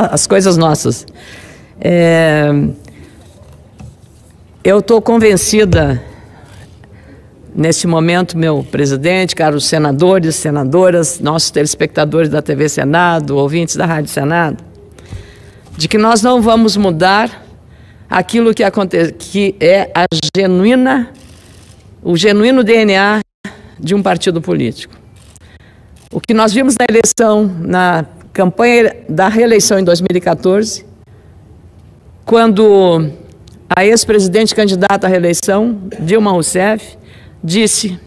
as coisas nossas. Eu estou convencida, neste momento, meu presidente, caros senadores, senadoras, nossos telespectadores da TV Senado, ouvintes da Rádio Senado, de que nós não vamos mudar aquilo que é o genuíno DNA de um partido político. O que nós vimos na eleição, na campanha da reeleição em 2014, quando a ex-presidente candidata à reeleição, Dilma Rousseff, disse: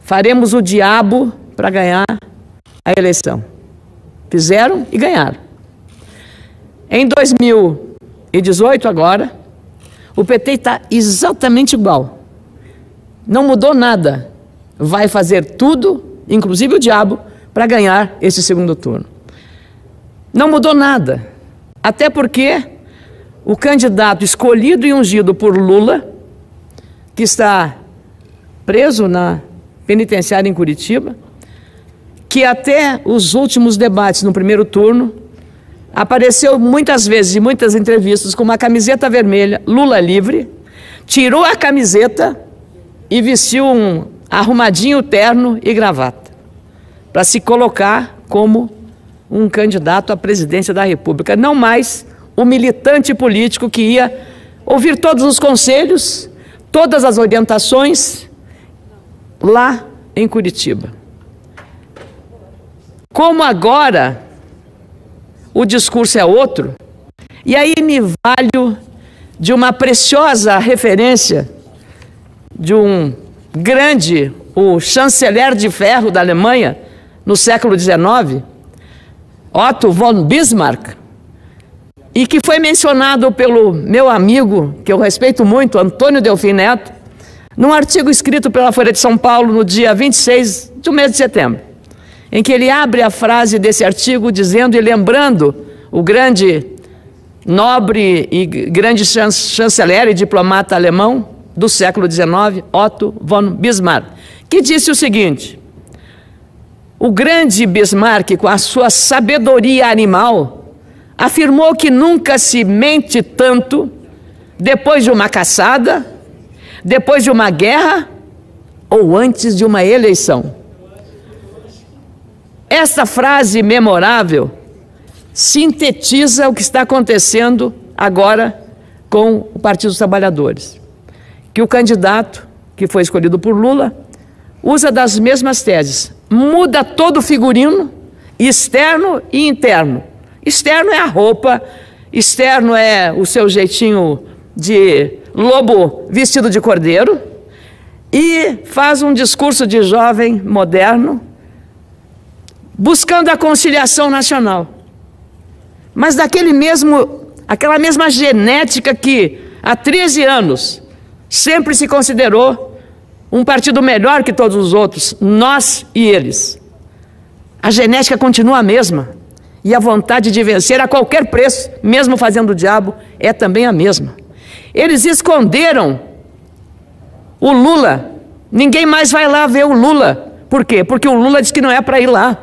faremos o diabo para ganhar a eleição. Fizeram e ganharam. Em 2018, agora, o PT está exatamente igual. Não mudou nada. Vai fazer tudo, inclusive o diabo, para ganhar esse segundo turno. Não mudou nada. Até porque o candidato escolhido e ungido por Lula, que está preso na penitenciária em Curitiba, que até os últimos debates no primeiro turno apareceu muitas vezes em muitas entrevistas com uma camiseta vermelha, Lula livre, tirou a camiseta e vestiu um arrumadinho terno e gravata, para se colocar como um candidato à presidência da República, não mais o militante político que ia ouvir todos os conselhos, todas as orientações lá em Curitiba. Como agora o discurso é outro, e aí me valho de uma preciosa referência de um grande, o chanceler de ferro da Alemanha, no século XIX, Otto von Bismarck, e que foi mencionado pelo meu amigo, que eu respeito muito, Antônio Delfim Neto, num artigo escrito pela Folha de São Paulo no dia 26 do mês de setembro, em que ele abre a frase desse artigo dizendo e lembrando o grande, nobre e grande chanceler e diplomata alemão do século XIX, Otto von Bismarck, que disse o seguinte: o grande Bismarck, com a sua sabedoria animal, afirmou que nunca se mente tanto depois de uma caçada, depois de uma guerra ou antes de uma eleição. Essa frase memorável sintetiza o que está acontecendo agora com o Partido dos Trabalhadores. Que o candidato, que foi escolhido por Lula, usa das mesmas teses, muda todo o figurino, externo e interno. Externo é a roupa, externo é o seu jeitinho de lobo vestido de cordeiro, e faz um discurso de jovem moderno, buscando a conciliação nacional. Mas aquela mesma genética que há 13 anos sempre se considerou um partido melhor que todos os outros, nós e eles. A genética continua a mesma, e a vontade de vencer a qualquer preço, mesmo fazendo o diabo, é também a mesma. Eles esconderam o Lula, ninguém mais vai lá ver o Lula. Por quê? Porque o Lula disse que não é para ir lá.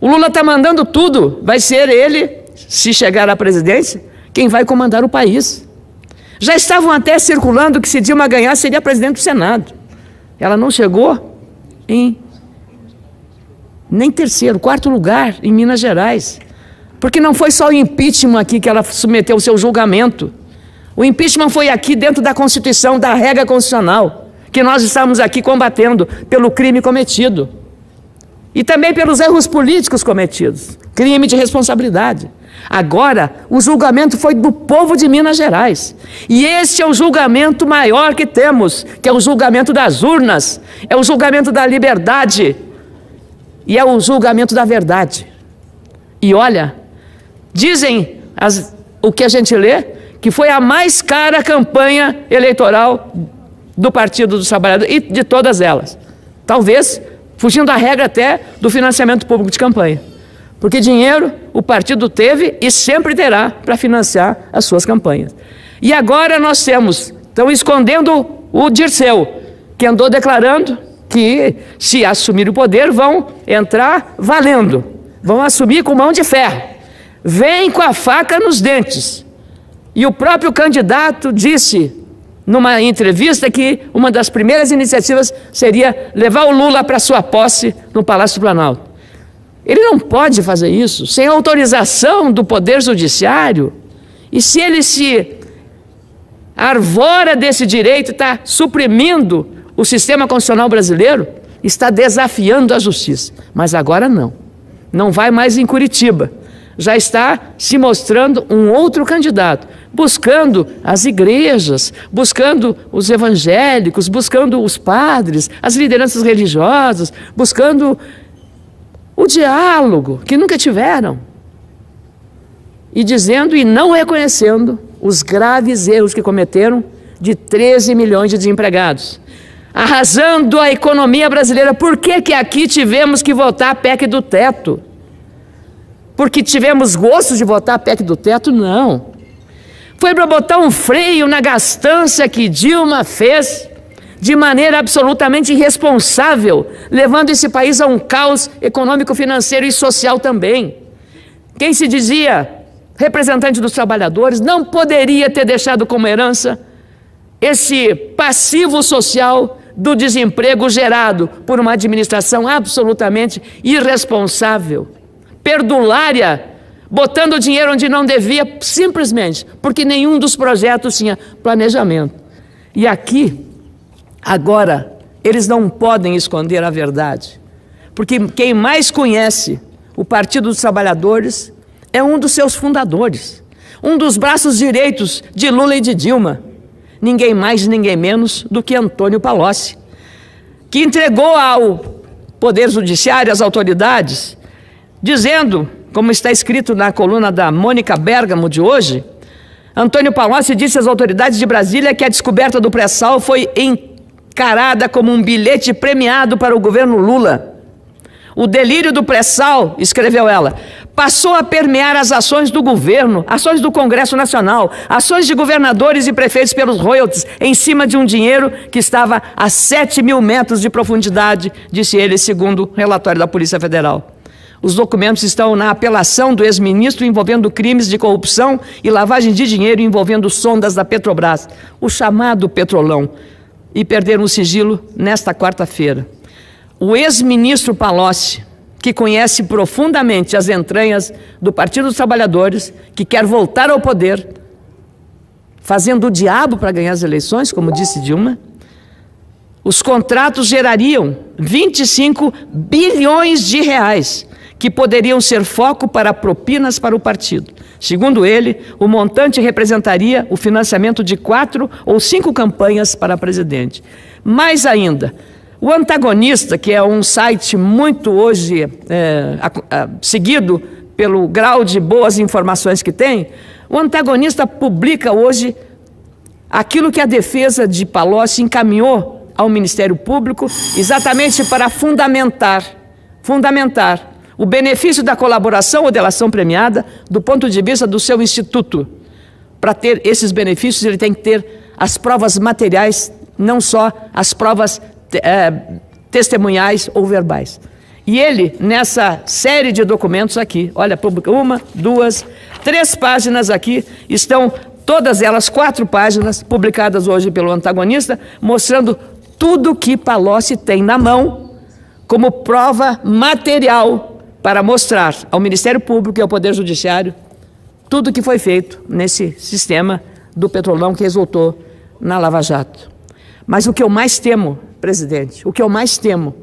O Lula está mandando tudo, vai ser ele, se chegar à presidência, quem vai comandar o país. Já estavam até circulando que se Dilma ganhar seria presidente do Senado. Ela não chegou nem terceiro, quarto lugar em Minas Gerais. Porque não foi só o impeachment aqui que ela submeteu ao seu julgamento. O impeachment foi aqui dentro da Constituição, da regra constitucional, que nós estamos aqui combatendo pelo crime cometido. E também pelos erros políticos cometidos, crime de responsabilidade. Agora, o julgamento foi do povo de Minas Gerais. E esse é o julgamento maior que temos, que é o julgamento das urnas, é o julgamento da liberdade e é o julgamento da verdade. E olha, dizem o que a gente lê, que foi a mais cara campanha eleitoral do Partido dos Trabalhadores e de todas elas. Talvez fugindo da regra até do financiamento público de campanha. Porque dinheiro o partido teve e sempre terá para financiar as suas campanhas. E agora nós estão escondendo o Dirceu, que andou declarando que, se assumir o poder, vão entrar valendo, vão assumir com mão de ferro. vem com a faca nos dentes. E o próprio candidato disse, numa entrevista, que uma das primeiras iniciativas seria levar o Lula para sua posse no Palácio do Planalto. Ele não pode fazer isso sem autorização do Poder Judiciário. E se ele se arvora desse direito, está suprimindo o sistema constitucional brasileiro, está desafiando a justiça. Mas agora não. Não vai mais em Curitiba. Já está se mostrando um outro candidato, buscando as igrejas, buscando os evangélicos, buscando os padres, as lideranças religiosas, buscando o diálogo, que nunca tiveram. E dizendo e não reconhecendo os graves erros que cometeram de 13 milhões de desempregados, arrasando a economia brasileira. Por que que aqui tivemos que votar a PEC do teto? Porque tivemos gosto de votar a PEC do teto? Não. Foi para botar um freio na gastança que Dilma fez de maneira absolutamente irresponsável, levando esse país a um caos econômico, financeiro e social também. Quem se dizia representante dos trabalhadores não poderia ter deixado como herança esse passivo social do desemprego gerado por uma administração absolutamente irresponsável, perdulária, botando dinheiro onde não devia, simplesmente porque nenhum dos projetos tinha planejamento. E aqui, agora, eles não podem esconder a verdade, porque quem mais conhece o Partido dos Trabalhadores é um dos seus fundadores, um dos braços direitos de Lula e de Dilma, ninguém mais, ninguém menos do que Antônio Palocci, que entregou ao Poder Judiciário, às autoridades, dizendo, como está escrito na coluna da Mônica Bergamo de hoje, Antônio Palocci disse às autoridades de Brasília que a descoberta do pré-sal foi encarada como um bilhete premiado para o governo Lula. O delírio do pré-sal, escreveu ela, passou a permear as ações do governo, ações do Congresso Nacional, ações de governadores e prefeitos pelos royalties, em cima de um dinheiro que estava a 7.000 metros de profundidade, disse ele, segundo o relatório da Polícia Federal. Os documentos estão na apelação do ex-ministro envolvendo crimes de corrupção e lavagem de dinheiro envolvendo sondas da Petrobras, o chamado Petrolão, e perderam o sigilo nesta quarta-feira. O ex-ministro Palocci, que conhece profundamente as entranhas do Partido dos Trabalhadores, que quer voltar ao poder, fazendo o diabo para ganhar as eleições, como disse Dilma, os contratos gerariam 25 bilhões de reais, que poderiam ser foco para propinas para o partido. Segundo ele, o montante representaria o financiamento de 4 ou 5 campanhas para presidente. Mais ainda, o Antagonista, que é um site muito hoje seguido pelo grau de boas informações que tem, o Antagonista publica hoje aquilo que a defesa de Palocci encaminhou ao Ministério Público exatamente para fundamentar o benefício da colaboração ou delação premiada do ponto de vista do seu instituto. Para ter esses benefícios, ele tem que ter as provas materiais, não só as provas testemunhais ou verbais. E ele, nessa série de documentos aqui, olha, publica 1, 2, 3 páginas aqui, estão todas elas, 4 páginas, publicadas hoje pelo Antagonista, mostrando tudo que Palocci tem na mão como prova material para mostrar ao Ministério Público e ao Poder Judiciário tudo que foi feito nesse sistema do Petrolão que resultou na Lava Jato. Mas o que eu mais temo, presidente, o que eu mais temo,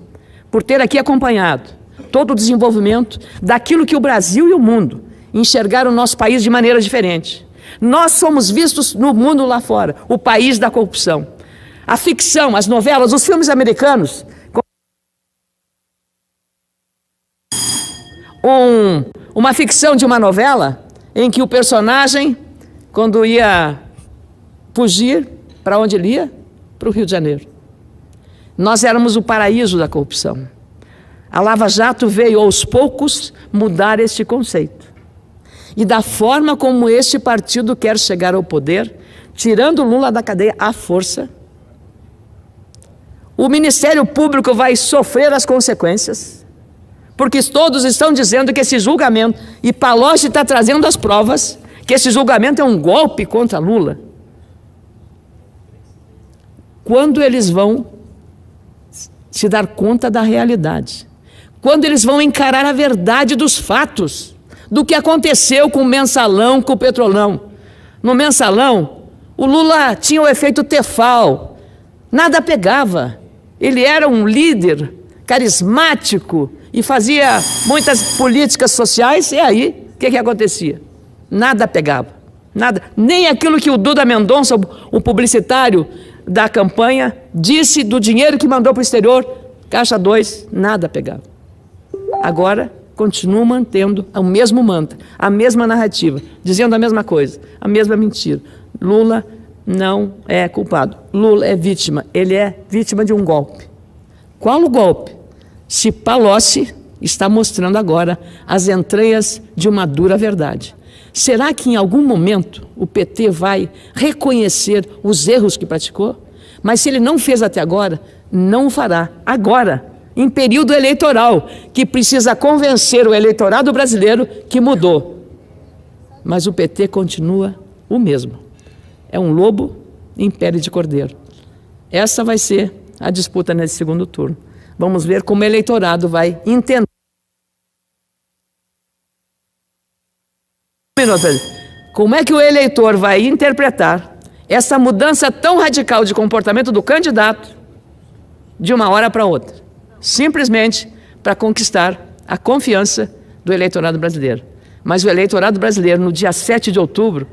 por ter aqui acompanhado todo o desenvolvimento daquilo que o Brasil e o mundo enxergaram o nosso país de maneira diferente. Nós somos vistos no mundo lá fora, o país da corrupção. A ficção, as novelas, os filmes americanos, uma ficção de uma novela em que o personagem, quando ia fugir, para onde ele ia? Para o Rio de Janeiro. Nós éramos o paraíso da corrupção. A Lava Jato veio aos poucos mudar este conceito. E da forma como este partido quer chegar ao poder, tirando Lula da cadeia à força, o Ministério Público vai sofrer as consequências, porque todos estão dizendo que esse julgamento, e Palocci está trazendo as provas, que esse julgamento é um golpe contra Lula. Quando eles vão se dar conta da realidade? Quando eles vão encarar a verdade dos fatos, do que aconteceu com o Mensalão, com o Petrolão? No Mensalão, o Lula tinha o efeito Tefal, nada pegava. Ele era um líder carismático e fazia muitas políticas sociais, e aí, o que acontecia? Nada pegava, nada. Nem aquilo que o Duda Mendonça, o publicitário da campanha, disse do dinheiro que mandou para o exterior, Caixa 2, nada pegava. Agora, continua mantendo o mesmo mantra, a mesma narrativa, dizendo a mesma coisa, a mesma mentira. Lula não é culpado, Lula é vítima, ele é vítima de um golpe. Qual o golpe? Se Palocci está mostrando agora as entranhas de uma dura verdade. Será que em algum momento o PT vai reconhecer os erros que praticou? Mas se ele não fez até agora, não o fará agora, em período eleitoral, que precisa convencer o eleitorado brasileiro que mudou. Mas o PT continua o mesmo. É um lobo em pele de cordeiro. Essa vai ser a disputa nesse segundo turno. Vamos ver como o eleitorado vai entender. Como é que o eleitor vai interpretar essa mudança tão radical de comportamento do candidato de uma hora para outra? Simplesmente para conquistar a confiança do eleitorado brasileiro. Mas o eleitorado brasileiro, no dia 7 de outubro,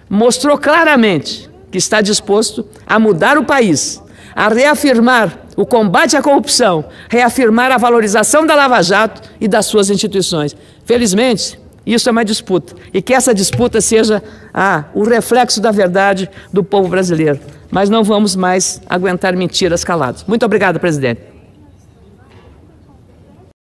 mostrou claramente que está disposto a mudar o país, a reafirmar o combate à corrupção, reafirmar a valorização da Lava Jato e das suas instituições. Felizmente, isso é uma disputa, e que essa disputa seja o reflexo da verdade do povo brasileiro. Mas não vamos mais aguentar mentiras caladas. Muito obrigado, presidente.